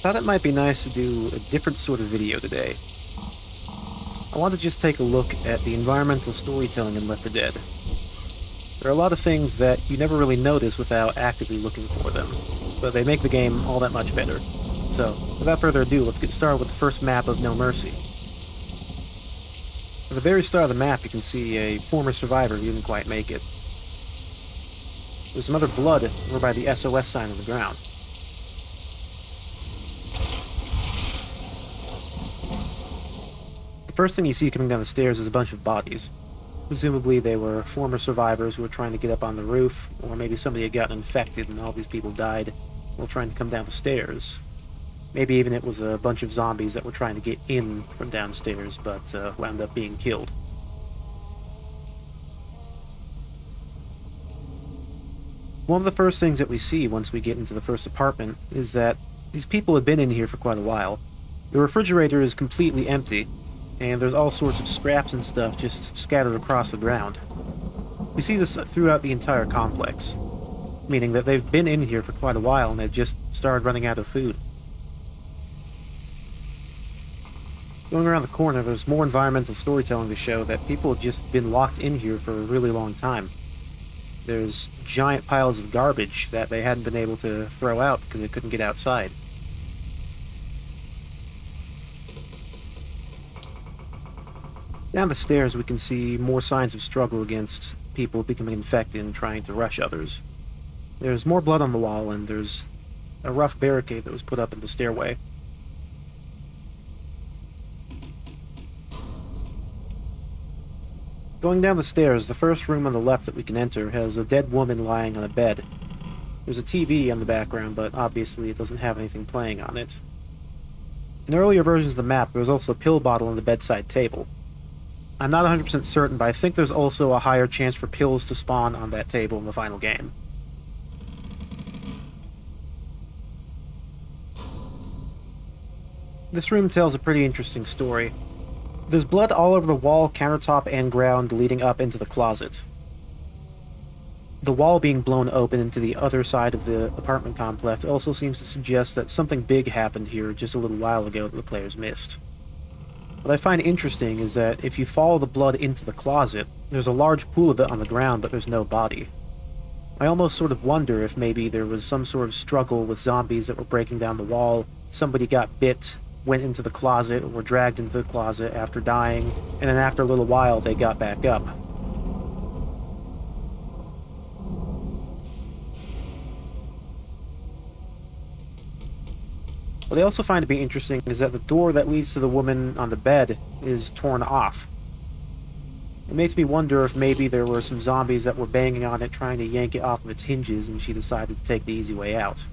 Thought it might be nice to do a different sort of video today. I want to just take a look at the environmental storytelling in Left 4 Dead. There are a lot of things that you never really notice without actively looking for them, but they make the game all that much better. So, without further ado, let's get started with the first map of No Mercy. At the very start of the map, you can see a former survivor who didn't quite make it. There's some other blood over by the SOS sign on the ground. The first thing you see coming down the stairs is a bunch of bodies. Presumably they were former survivors who were trying to get up on the roof, or maybe somebody had gotten infected and all these people died while trying to come down the stairs. Maybe even it was a bunch of zombies that were trying to get in from downstairs, but wound up being killed. One of the first things that we see once we get into the first apartment is that these people have been in here for quite a while. The refrigerator is completely empty, and there's all sorts of scraps and stuff just scattered across the ground. We see this throughout the entire complex, meaning that they've been in here for quite a while and they've just started running out of food. Going around the corner, there's more environmental storytelling to show that people have just been locked in here for a really long time. There's giant piles of garbage that they hadn't been able to throw out because they couldn't get outside. Down the stairs, we can see more signs of struggle against people becoming infected and trying to rush others. There's more blood on the wall, and there's a rough barricade that was put up in the stairway. Going down the stairs, the first room on the left that we can enter has a dead woman lying on a bed. There's a TV in the background, but obviously it doesn't have anything playing on it. In earlier versions of the map, there was also a pill bottle on the bedside table. I'm not 100% certain, but I think there's also a higher chance for pills to spawn on that table in the final game. This room tells a pretty interesting story. There's blood all over the wall, countertop, and ground leading up into the closet. The wall being blown open into the other side of the apartment complex also seems to suggest that something big happened here just a little while ago that the players missed. What I find interesting is that if you follow the blood into the closet, there's a large pool of it on the ground, but there's no body. I almost sort of wonder if maybe there was some sort of struggle with zombies that were breaking down the wall, somebody got bit, went into the closet, or were dragged into the closet after dying, and then after a little while they got back up. What I also find to be interesting is that the door that leads to the woman on the bed is torn off. It makes me wonder if maybe there were some zombies that were banging on it trying to yank it off of its hinges and she decided to take the easy way out.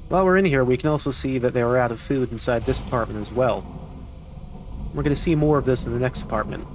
While we're in here, we can also see that they were out of food inside this apartment as well. We're going to see more of this in the next apartment.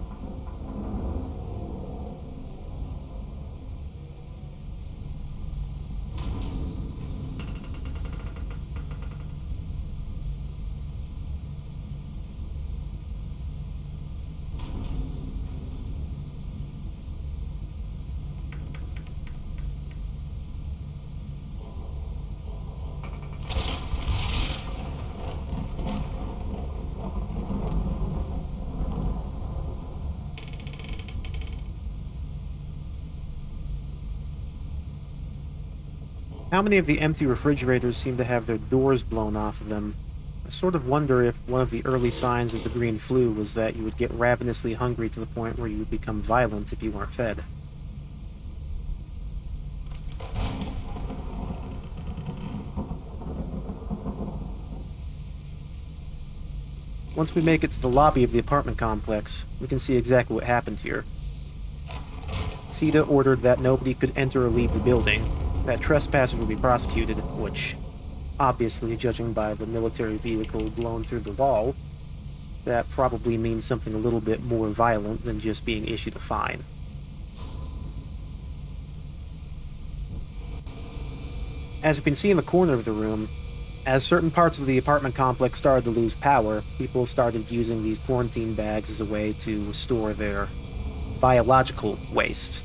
How many of the empty refrigerators seem to have their doors blown off of them? I sort of wonder if one of the early signs of the green flu was that you would get ravenously hungry to the point where you would become violent if you weren't fed. Once we make it to the lobby of the apartment complex, we can see exactly what happened here. CETA ordered that nobody could enter or leave the building, that trespassers would be prosecuted, which, obviously, judging by the military vehicle blown through the wall, that probably means something a little bit more violent than just being issued a fine. As you can see in the corner of the room, as certain parts of the apartment complex started to lose power, people started using these quarantine bags as a way to store their biological waste.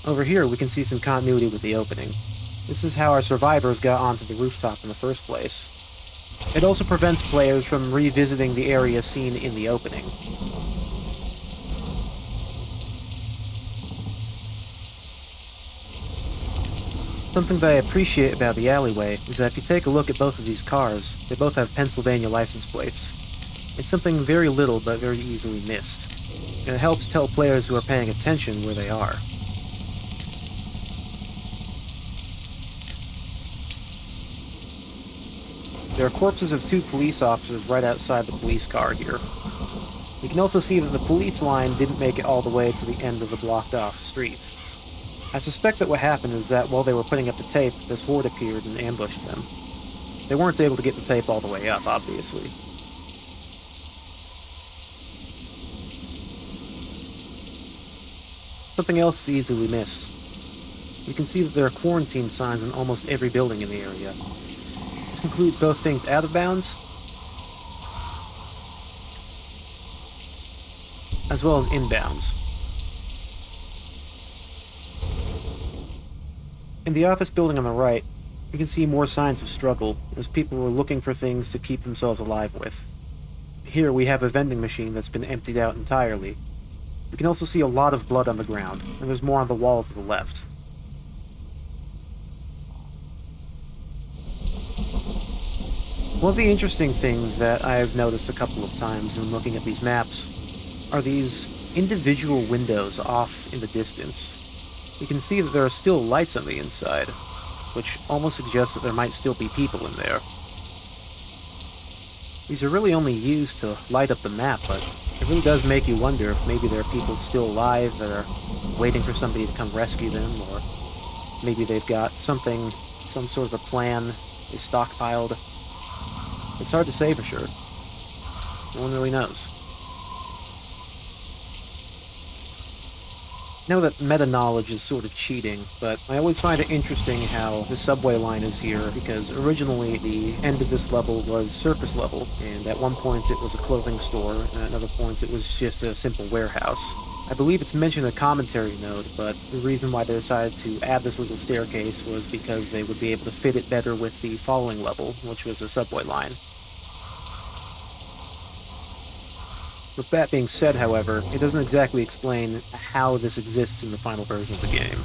Over here, we can see some continuity with the opening. This is how our survivors got onto the rooftop in the first place. It also prevents players from revisiting the area seen in the opening. Something that I appreciate about the alleyway is that if you take a look at both of these cars, they both have Pennsylvania license plates. It's something very little but very easily missed, and it helps tell players who are paying attention where they are. There are corpses of 2 police officers right outside the police car here. You can also see that the police line didn't make it all the way to the end of the blocked-off street. I suspect that what happened is that while they were putting up the tape, this horde appeared and ambushed them. They weren't able to get the tape all the way up, obviously. Something else is easily missed. You can see that there are quarantine signs on almost every building in the area. This includes both things out of bounds, as well as inbounds. In the office building on the right, you can see more signs of struggle, as people were looking for things to keep themselves alive with. Here we have a vending machine that's been emptied out entirely. We can also see a lot of blood on the ground, and there's more on the wall to the left. One of the interesting things that I've noticed a couple of times in looking at these maps are these individual windows off in the distance. You can see that there are still lights on the inside, which almost suggests that there might still be people in there. These are really only used to light up the map, but it really does make you wonder if maybe there are people still alive that are waiting for somebody to come rescue them, or maybe they've got some sort of a plan they stockpiled. It's hard to say for sure. No one really knows. I know that meta-knowledge is sort of cheating, but I always find it interesting how the subway line is here, because originally the end of this level was surface level, and at one point it was a clothing store, and at another point it was just a simple warehouse. I believe it's mentioned in the commentary note, but the reason why they decided to add this little staircase was because they would be able to fit it better with the following level, which was a subway line. With that being said, however, it doesn't exactly explain how this exists in the final version of the game.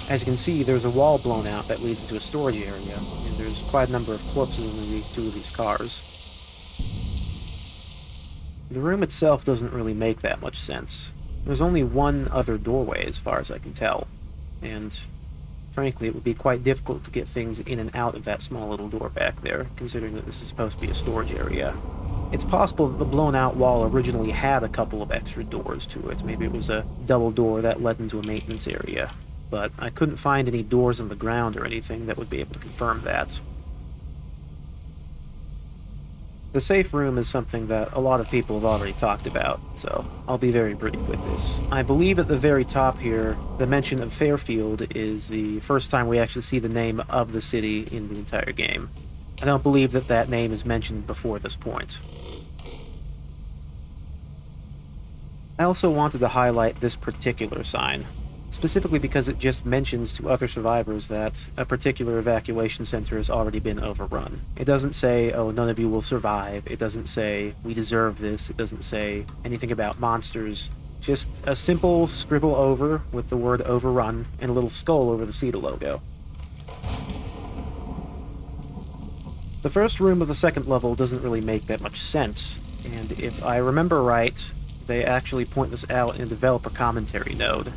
As you can see, there's a wall blown out that leads into a storage area, and there's quite a number of corpses underneath 2 of these cars. The room itself doesn't really make that much sense. There's only one other doorway as far as I can tell, and frankly it would be quite difficult to get things in and out of that small little door back there, considering that this is supposed to be a storage area. It's possible that the blown-out wall originally had a couple of extra doors to it. Maybe it was a double door that led into a maintenance area. But I couldn't find any doors on the ground or anything that would be able to confirm that. The safe room is something that a lot of people have already talked about, so I'll be very brief with this. I believe at the very top here, the mention of Fairfield is the first time we actually see the name of the city in the entire game. I don't believe that that name is mentioned before this point. I also wanted to highlight this particular sign, specifically because it just mentions to other survivors that a particular evacuation center has already been overrun. It doesn't say, oh, none of you will survive. It doesn't say, we deserve this. It doesn't say anything about monsters. Just a simple scribble over with the word overrun and a little skull over the CETA logo. The first room of the second level doesn't really make that much sense, and if I remember right, they actually point this out in a developer commentary node.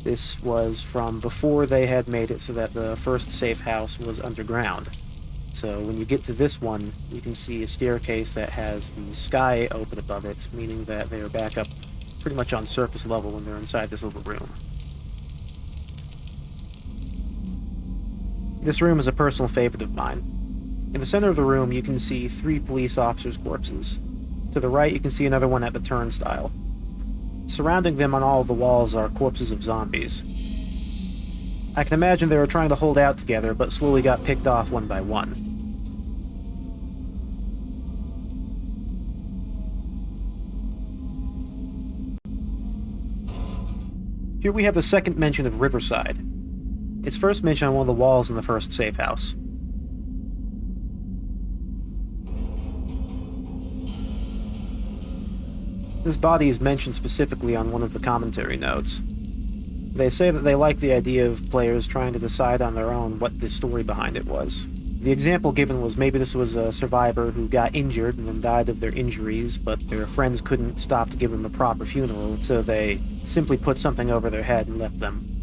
This was from before they had made it so that the first safe house was underground. So when you get to this one, you can see a staircase that has the sky open above it, meaning that they are back up pretty much on surface level when they're inside this little room. This room is a personal favorite of mine. In the center of the room, you can see 3 police officers' corpses. To the right, you can see another one at the turnstile. Surrounding them on all of the walls are corpses of zombies. I can imagine they were trying to hold out together, but slowly got picked off one by one. Here we have the second mention of Riverside. It's first mentioned on one of the walls in the first safe house. This body is mentioned specifically on one of the commentary notes. They say that they like the idea of players trying to decide on their own what the story behind it was. The example given was maybe this was a survivor who got injured and then died of their injuries, but their friends couldn't stop to give them a proper funeral, so they simply put something over their head and left them.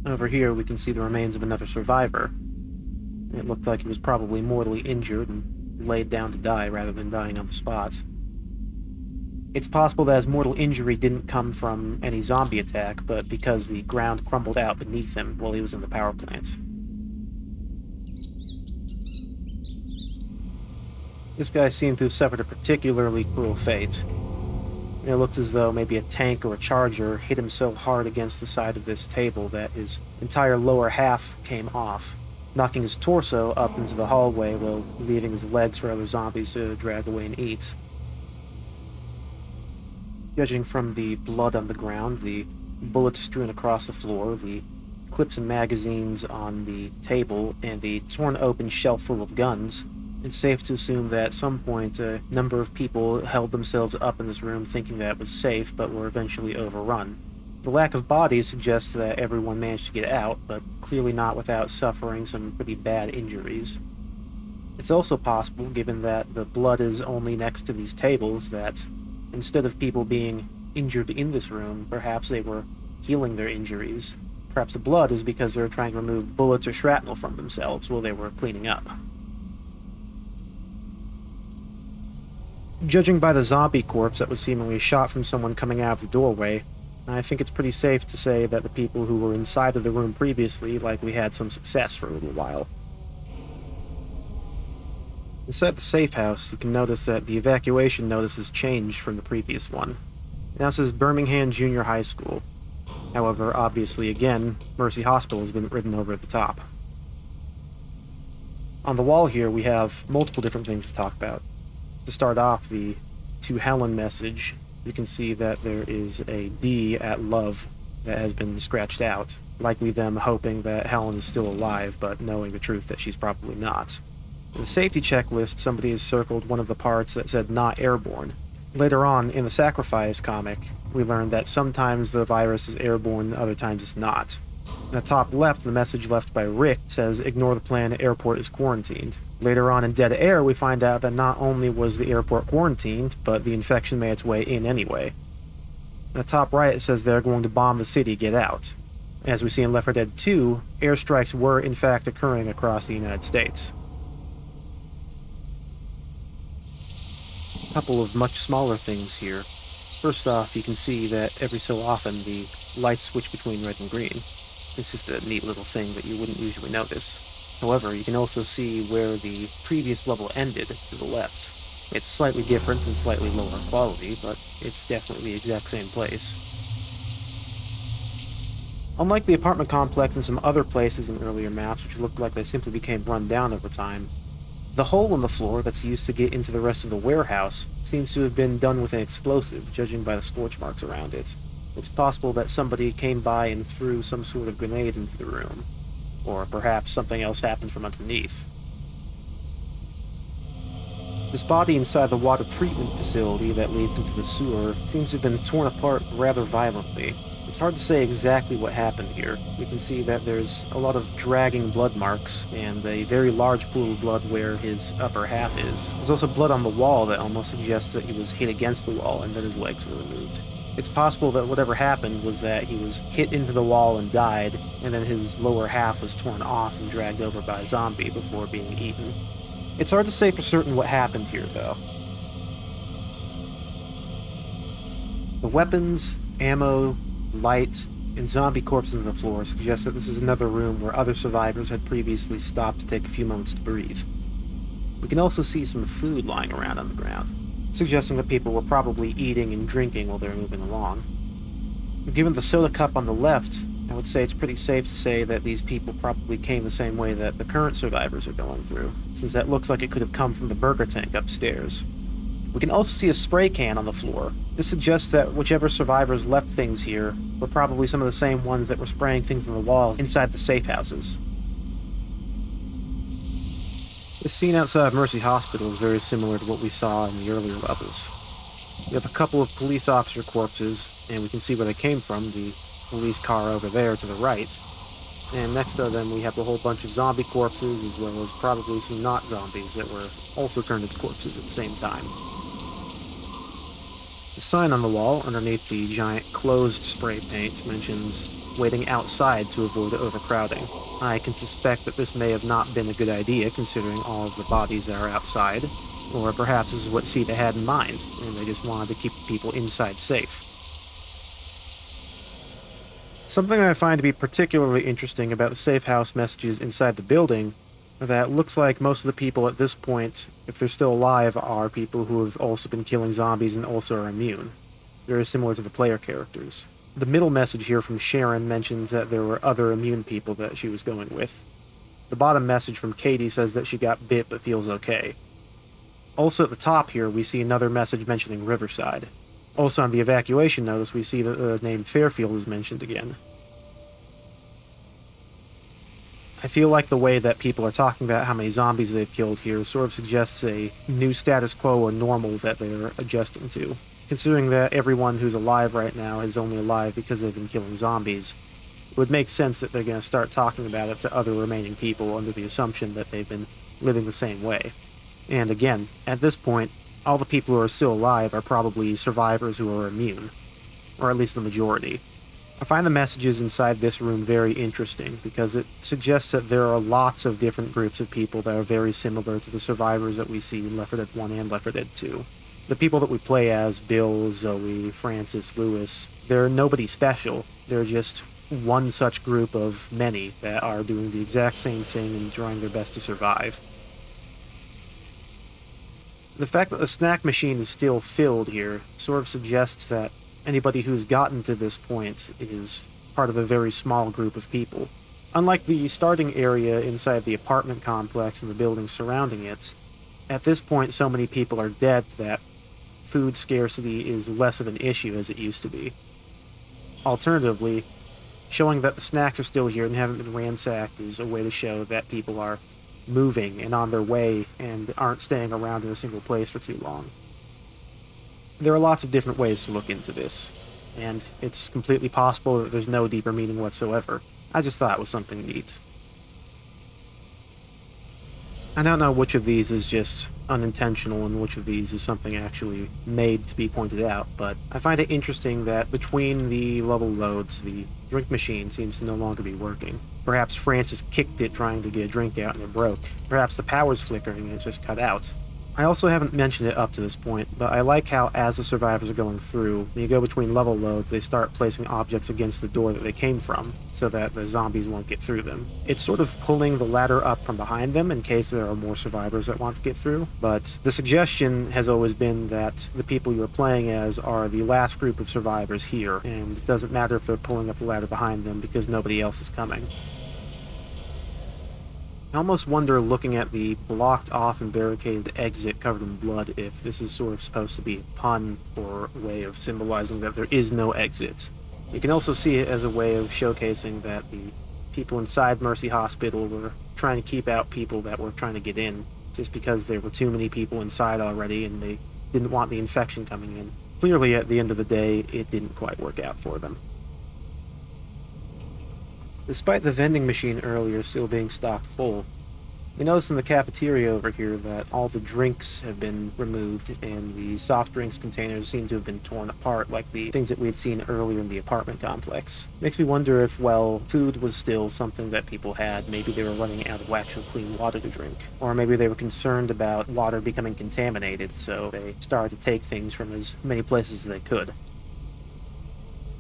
Over here, we can see the remains of another survivor. It looked like he was probably mortally injured and laid down to die rather than dying on the spot. It's possible that his mortal injury didn't come from any zombie attack, but because the ground crumbled out beneath him while he was in the power plant. This guy seemed to have suffered a particularly cruel fate. It looks as though maybe a tank or a charger hit him so hard against the side of this table that his entire lower half came off, knocking his torso up into the hallway while leaving his legs for other zombies to drag away and eat. Judging from the blood on the ground, the bullets strewn across the floor, the clips and magazines on the table, and the torn open shelf full of guns, it's safe to assume that at some point a number of people held themselves up in this room thinking that it was safe, but were eventually overrun. The lack of bodies suggests that everyone managed to get out, but clearly not without suffering some pretty bad injuries. It's also possible, given that the blood is only next to these tables, that instead of people being injured in this room, perhaps they were healing their injuries. Perhaps the blood is because they're trying to remove bullets or shrapnel from themselves while they were cleaning up. Judging by the zombie corpse that was seemingly shot from someone coming out of the doorway, I think it's pretty safe to say that the people who were inside of the room previously likely had some success for a little while. Inside the safe house, you can notice that the evacuation notice has changed from the previous one. It now says Birmingham Junior High School. However, obviously again, Mercy Hospital has been written over at the top. On the wall here, we have multiple different things to talk about. To start off, the To Helen message, you can see that there is a D at love that has been scratched out, likely them hoping that Helen is still alive, but knowing the truth that she's probably not. In the safety checklist, somebody has circled one of the parts that said not airborne. Later on, in the Sacrifice comic, we learned that sometimes the virus is airborne, other times it's not. In the top left, the message left by Rick says, ignore the plan, airport is quarantined. Later on in Dead Air, we find out that not only was the airport quarantined, but the infection made its way in anyway. In the top right, it says they're going to bomb the city, get out. As we see in Left 4 Dead 2, airstrikes were in fact occurring across the United States. A couple of much smaller things here. First off, you can see that every so often the lights switch between red and green. It's just a neat little thing that you wouldn't usually notice. However, you can also see where the previous level ended to the left. It's slightly different and slightly lower quality, but it's definitely the exact same place. Unlike the apartment complex and some other places in earlier maps, which looked like they simply became run down over time, the hole in the floor that's used to get into the rest of the warehouse seems to have been done with an explosive, judging by the scorch marks around it. It's possible that somebody came by and threw some sort of grenade into the room. Or perhaps something else happened from underneath. This body inside the water treatment facility that leads into the sewer seems to have been torn apart rather violently. It's hard to say exactly what happened here. We can see that there's a lot of dragging blood marks, and a very large pool of blood where his upper half is. There's also blood on the wall that almost suggests that he was hit against the wall and that his legs were removed. It's possible that whatever happened was that he was hit into the wall and died, and then his lower half was torn off and dragged over by a zombie before being eaten. It's hard to say for certain what happened here, though. The weapons, ammo, light, and zombie corpses on the floor suggest that this is another room where other survivors had previously stopped to take a few moments to breathe. We can also see some food lying around on the ground, suggesting that people were probably eating and drinking while they were moving along. Given the soda cup on the left, I would say it's pretty safe to say that these people probably came the same way that the current survivors are going through, since that looks like it could have come from the burger tank upstairs. We can also see a spray can on the floor. This suggests that whichever survivors left things here were probably some of the same ones that were spraying things on the walls inside the safe houses. This scene outside Mercy Hospital is very similar to what we saw in the earlier levels. We have a couple of police officer corpses, and we can see where they came from, the police car over there to the right. And next to them we have a whole bunch of zombie corpses, as well as probably some not zombies that were also turned into corpses at the same time. The sign on the wall underneath the giant closed spray paint mentions waiting outside to avoid overcrowding. I can suspect that this may have not been a good idea considering all of the bodies that are outside, or perhaps this is what Sita had in mind, and they just wanted to keep people inside safe. Something I find to be particularly interesting about the safe house messages inside the building are that it looks like most of the people at this point, if they're still alive, are people who have also been killing zombies and also are immune. Very similar to the player characters. The middle message here from Sharon mentions that there were other immune people that she was going with. The bottom message from Katie says that she got bit but feels okay. Also at the top here, we see another message mentioning Riverside. Also on the evacuation notice, we see that the name Fairfield is mentioned again. I feel like the way that people are talking about how many zombies they've killed here sort of suggests a new status quo or normal that they're adjusting to. Considering that everyone who's alive right now is only alive because they've been killing zombies, it would make sense that they're going to start talking about it to other remaining people under the assumption that they've been living the same way. And again, at this point, all the people who are still alive are probably survivors who are immune, or at least the majority. I find the messages inside this room very interesting because it suggests that there are lots of different groups of people that are very similar to the survivors that we see in Left 4 Dead 1 and Left 4 Dead 2. The people that we play as, Bill, Zoe, Francis, Lewis, they're nobody special. They're just one such group of many that are doing the exact same thing and trying their best to survive. The fact that the snack machine is still filled here sort of suggests that anybody who's gotten to this point is part of a very small group of people. Unlike the starting area inside the apartment complex and the buildings surrounding it, at this point so many people are dead that food scarcity is less of an issue as it used to be. Alternatively, showing that the snacks are still here and haven't been ransacked is a way to show that people are moving and on their way and aren't staying around in a single place for too long. There are lots of different ways to look into this, and it's completely possible that there's no deeper meaning whatsoever. I just thought it was something neat. I don't know which of these is just unintentional and which of these is something actually made to be pointed out, but I find it interesting that between the level loads, the drink machine seems to no longer be working. Perhaps Francis kicked it trying to get a drink out and it broke. Perhaps the power's flickering and it just cut out. I also haven't mentioned it up to this point, but I like how as the survivors are going through, when you go between level loads, they start placing objects against the door that they came from, so that the zombies won't get through them. It's sort of pulling the ladder up from behind them in case there are more survivors that want to get through, but the suggestion has always been that the people you are playing as are the last group of survivors here, and it doesn't matter if they're pulling up the ladder behind them because nobody else is coming. I almost wonder, looking at the blocked off and barricaded exit covered in blood, if this is sort of supposed to be a pun or a way of symbolizing that there is no exit. You can also see it as a way of showcasing that the people inside Mercy Hospital were trying to keep out people that were trying to get in, just because there were too many people inside already and they didn't want the infection coming in. Clearly, at the end of the day, it didn't quite work out for them. Despite the vending machine earlier still being stocked full, we noticed in the cafeteria over here that all the drinks have been removed and the soft drinks containers seem to have been torn apart like the things that we had seen earlier in the apartment complex. Makes me wonder if, well, food was still something that people had. Maybe they were running out of actual clean water to drink. Or maybe they were concerned about water becoming contaminated, so they started to take things from as many places as they could.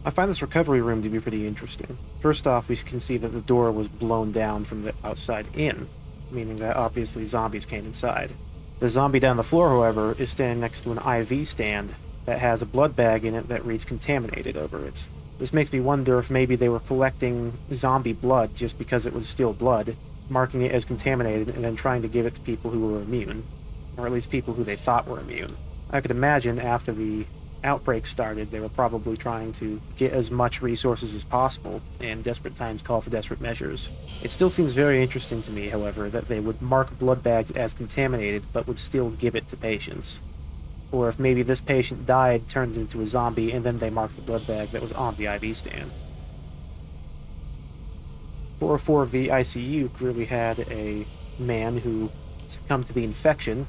I find this recovery room to be pretty interesting. First off, we can see that the door was blown down from the outside in, meaning that obviously zombies came inside. The zombie down the floor, however, is standing next to an IV stand that has a blood bag in it that reads contaminated over it. This makes me wonder if maybe they were collecting zombie blood just because it was still blood, marking it as contaminated and then trying to give it to people who were immune, or at least people who they thought were immune. I could imagine after the outbreak started, they were probably trying to get as much resources as possible, and desperate times call for desperate measures. It still seems very interesting to me, however, that they would mark blood bags as contaminated but would still give it to patients. Or if maybe this patient died, turned into a zombie, and then they marked the blood bag that was on the IV stand. Floor 4 of the ICU clearly had a man who succumbed to the infection,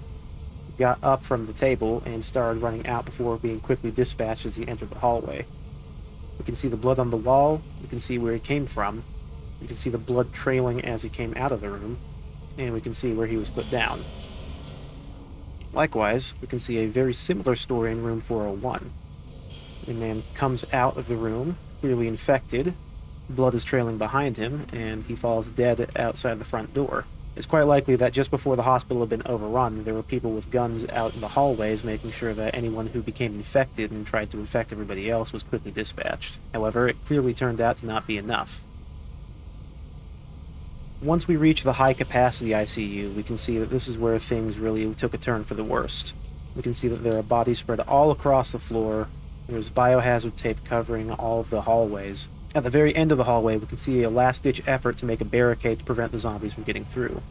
got up from the table, and started running out before being quickly dispatched as he entered the hallway. We can see the blood on the wall, we can see where it came from, we can see the blood trailing as he came out of the room, and we can see where he was put down. Likewise, we can see a very similar story in room 401. A man comes out of the room, clearly infected, blood is trailing behind him, and he falls dead outside the front door. It's quite likely that just before the hospital had been overrun, there were people with guns out in the hallways making sure that anyone who became infected and tried to infect everybody else was quickly dispatched. However, it clearly turned out to not be enough. Once we reach the high-capacity ICU, we can see that this is where things really took a turn for the worst. We can see that there are bodies spread all across the floor, there's biohazard tape covering all of the hallways. At the very end of the hallway, we can see a last-ditch effort to make a barricade to prevent the zombies from getting through,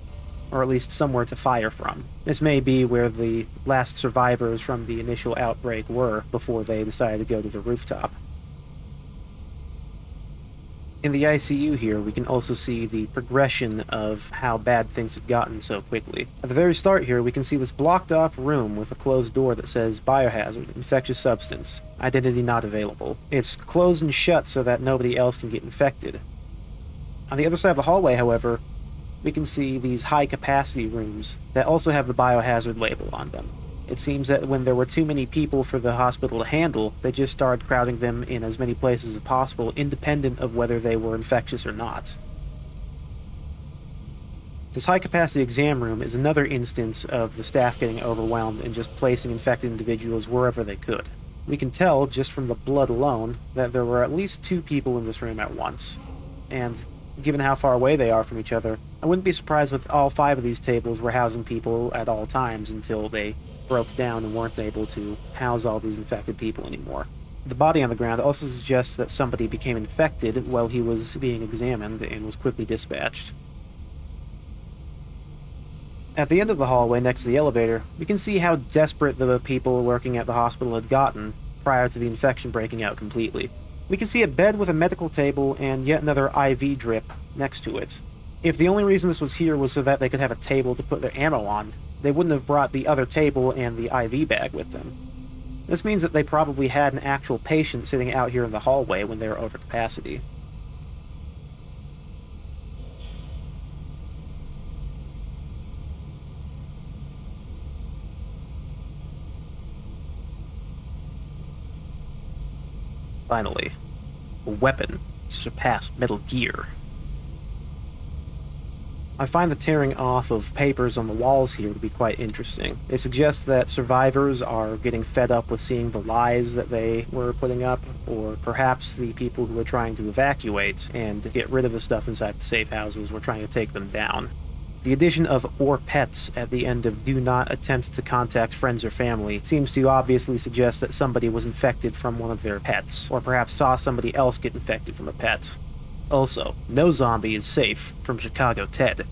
or at least somewhere to fire from. This may be where the last survivors from the initial outbreak were before they decided to go to the rooftop. In the ICU here, we can also see the progression of how bad things had gotten so quickly. At the very start here, we can see this blocked-off room with a closed door that says Biohazard, Infectious Substance, Identity Not Available. It's closed and shut so that nobody else can get infected. On the other side of the hallway, however, we can see these high-capacity rooms that also have the Biohazard label on them. It seems that when there were too many people for the hospital to handle, they just started crowding them in as many places as possible, independent of whether they were infectious or not. This high-capacity exam room is another instance of the staff getting overwhelmed and just placing infected individuals wherever they could. We can tell, just from the blood alone, that there were at least 2 people in this room at once. And given how far away they are from each other, I wouldn't be surprised if all 5 of these tables were housing people at all times until they broke down and weren't able to house all these infected people anymore. The body on the ground also suggests that somebody became infected while he was being examined and was quickly dispatched. At the end of the hallway next to the elevator, we can see how desperate the people working at the hospital had gotten prior to the infection breaking out completely. We can see a bed with a medical table and yet another IV drip next to it. If the only reason this was here was so that they could have a table to put their ammo on, they wouldn't have brought the other table and the IV bag with them. This means that they probably had an actual patient sitting out here in the hallway when they were over capacity. Finally, a weapon to surpass Metal Gear. I find the tearing off of papers on the walls here to be quite interesting. It suggests that survivors are getting fed up with seeing the lies that they were putting up, or perhaps the people who were trying to evacuate and get rid of the stuff inside the safe houses were trying to take them down. The addition of "or pets" at the end of "do not attempt to contact friends or family" seems to obviously suggest that somebody was infected from one of their pets, or perhaps saw somebody else get infected from a pet. Also, no zombie is safe from Chicago Ted.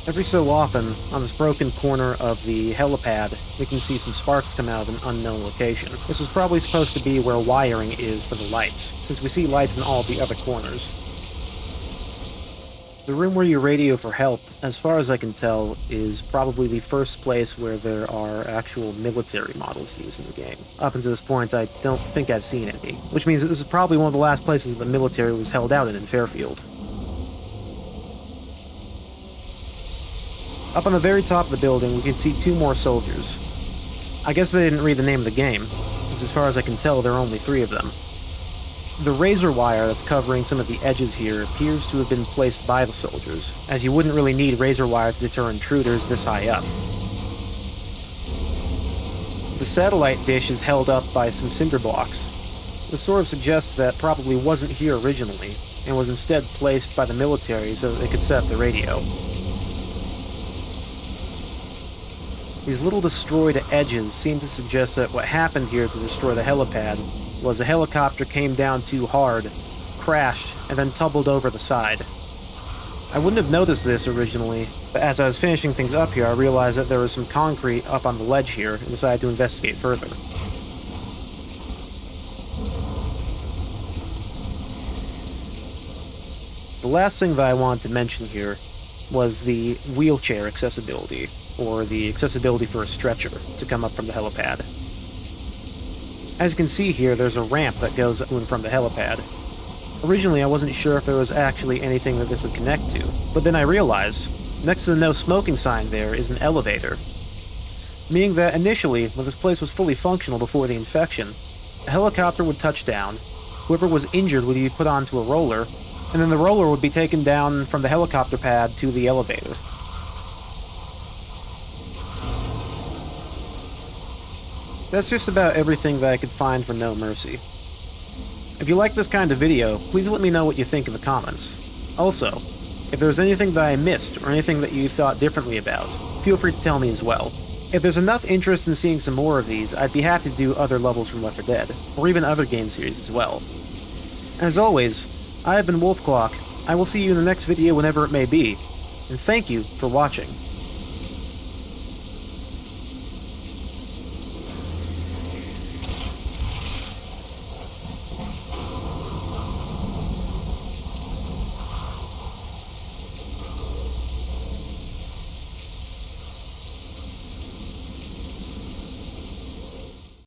Every so often, on this broken corner of the helipad, we can see some sparks come out of an unknown location. This is probably supposed to be where wiring is for the lights, since we see lights in all the other corners. The room where you radio for help, as far as I can tell, is probably the first place where there are actual military models used in the game. Up until this point, I don't think I've seen any, which means that this is probably one of the last places the military was held out in Fairfield. Up on the very top of the building, we can see 2 more soldiers. I guess they didn't read the name of the game, since as far as I can tell, there are only 3 of them. The razor wire that's covering some of the edges here appears to have been placed by the soldiers, as you wouldn't really need razor wire to deter intruders this high up. The satellite dish is held up by some cinder blocks. This sort of suggests that probably wasn't here originally, and was instead placed by the military so that they could set up the radio. These little destroyed edges seem to suggest that what happened here to destroy the helipad was a helicopter came down too hard, crashed, and then tumbled over the side. I wouldn't have noticed this originally, but as I was finishing things up here, I realized that there was some concrete up on the ledge here, and decided to investigate further. The last thing that I wanted to mention here was the wheelchair accessibility, or the accessibility for a stretcher to come up from the helipad. As you can see here, there's a ramp that goes to and from the helipad. Originally, I wasn't sure if there was actually anything that this would connect to, but then I realized, next to the no smoking sign there is an elevator. Meaning that initially, when this place was fully functional before the infection, a helicopter would touch down, whoever was injured would be put onto a roller, and then the roller would be taken down from the helicopter pad to the elevator. That's just about everything that I could find for No Mercy. If you like this kind of video, please let me know what you think in the comments. Also, if there's anything that I missed or anything that you thought differently about, feel free to tell me as well. If there's enough interest in seeing some more of these, I'd be happy to do other levels from Left 4 Dead, or even other game series as well. As always, I have been Wolfclock. I will see you in the next video whenever it may be, and thank you for watching.